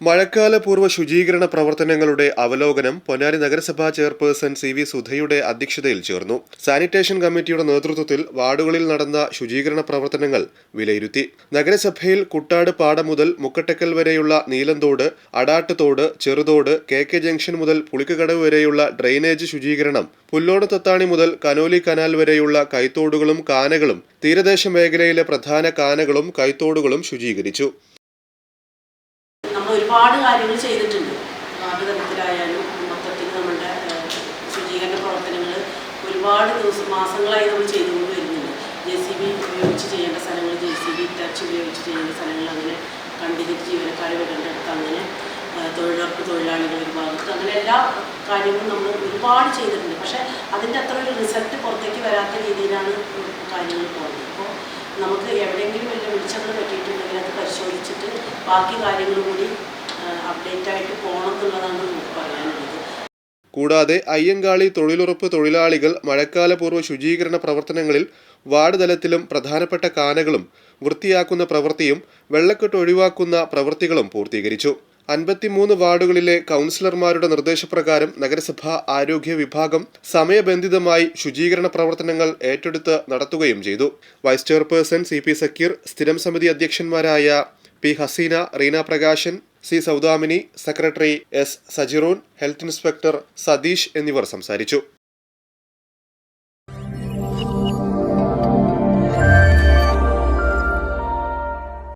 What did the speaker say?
മഴക്കാലപൂർവ്വ ശുചീകരണ പ്രവർത്തനങ്ങളുടെ അവലോകനം പൊന്നാനി നഗരസഭാ ചെയർപേഴ്സൺ CV സുധയുടെ അധ്യക്ഷതയിൽ ചേർന്നു. സാനിറ്റേഷൻ കമ്മിറ്റിയുടെ നേതൃത്വത്തിൽ വാർഡുകളിൽ നടന്ന ശുചീകരണ പ്രവർത്തനങ്ങൾ വിലയിരുത്തി. നഗരസഭയിൽ കുട്ടാട് പാടം മുതൽ മുക്കട്ടക്കൽ വരെയുള്ള നീലന്തോട്, അടാട്ടുതോട്, ചെറുതോട്, KK ജംഗ്ഷൻ മുതൽ പുളിക്കകടവ് വരെയുള്ള ഡ്രെയിനേജ് ശുചീകരണം, പുല്ലോട് തത്താണി മുതൽ കനോലി കനാൽ വരെയുള്ള കൈത്തോടുകളും കാനകളും, തീരദേശ മേഖലയിലെ പ്രധാന കാനകളും കൈത്തോടുകളും ശുചീകരിച്ചു. നമ്മൾ ഒരുപാട് കാര്യങ്ങൾ ചെയ്തിട്ടുണ്ട്. വാർഡ് തലത്തിലായാലും മൊത്തത്തിൽ നമ്മുടെ ശുചീകരണ പ്രവർത്തനങ്ങൾ ഒരുപാട് മാസങ്ങളായി നമ്മൾ ചെയ്തുകൊണ്ട് വരുന്നുണ്ട്. JCB ഉപയോഗിച്ച് ചെയ്യേണ്ട സ്ഥലങ്ങൾ JCB ടച്ച് ഉപയോഗിച്ച് ചെയ്യേണ്ട സ്ഥലങ്ങൾ, അങ്ങനെ കണ്ടിന്യൂറ്റ് ജീവനക്കാരെ വിടേണ്ടടുത്ത്, അങ്ങനെ തൊഴിലുറപ്പ് തൊഴിലാളികൾ ഒരു ഭാഗത്ത്, അങ്ങനെ എല്ലാ കാര്യങ്ങളും നമ്മൾ ഒരുപാട് ചെയ്തിട്ടുണ്ട്. പക്ഷേ അതിൻ്റെ അത്ര ഒരു റിസൾട്ട് പുറത്തേക്ക് വരാത്ത രീതിയിലാണ് കാര്യങ്ങൾ പോകുന്നത്. അപ്പോൾ നമുക്ക് എവിടെയെങ്കിലും വലിയ വിളിച്ചങ്ങൾ പറ്റിയിട്ടുണ്ടെങ്കിൽ അത് പരിശോധിച്ചിട്ട് ബാക്കി കാര്യങ്ങൾ കൂടി അപ്ഡേറ്റ് ആയിട്ട് പോകണം എന്നുള്ളതാണ് നമുക്ക് പറയാനുള്ളത്. കൂടാതെ അയ്യങ്കാളി തൊഴിലുറപ്പ് തൊഴിലാളികൾ മഴക്കാലപൂർവ്വ ശുചീകരണ പ്രവർത്തനങ്ങളിൽ വാർഡ് തലത്തിലും പ്രധാനപ്പെട്ട കാനകളും വൃത്തിയാക്കുന്ന പ്രവൃത്തിയും വെള്ളക്കെട്ട് ഒഴിവാക്കുന്ന പ്രവൃത്തികളും പൂർത്തീകരിച്ചു. 53 വാർഡുകളിലെ കൗൺസിലർമാരുടെ നിർദ്ദേശപ്രകാരം നഗരസഭാ ആരോഗ്യ വിഭാഗം സമയബന്ധിതമായി ശുചീകരണ പ്രവർത്തനങ്ങൾ ഏറ്റെടുത്ത് നടത്തുകയും ചെയ്തു. വൈസ് ചെയർപേഴ്സൺ CP സക്കീർ, സ്ഥിരം സമിതി അധ്യക്ഷന്മാരായ P Haseena, Reena Prakashan, C Soudamini, secretary S Sajiroon, health inspector Satheesh എന്നിവർ സംസാരിച്ചു.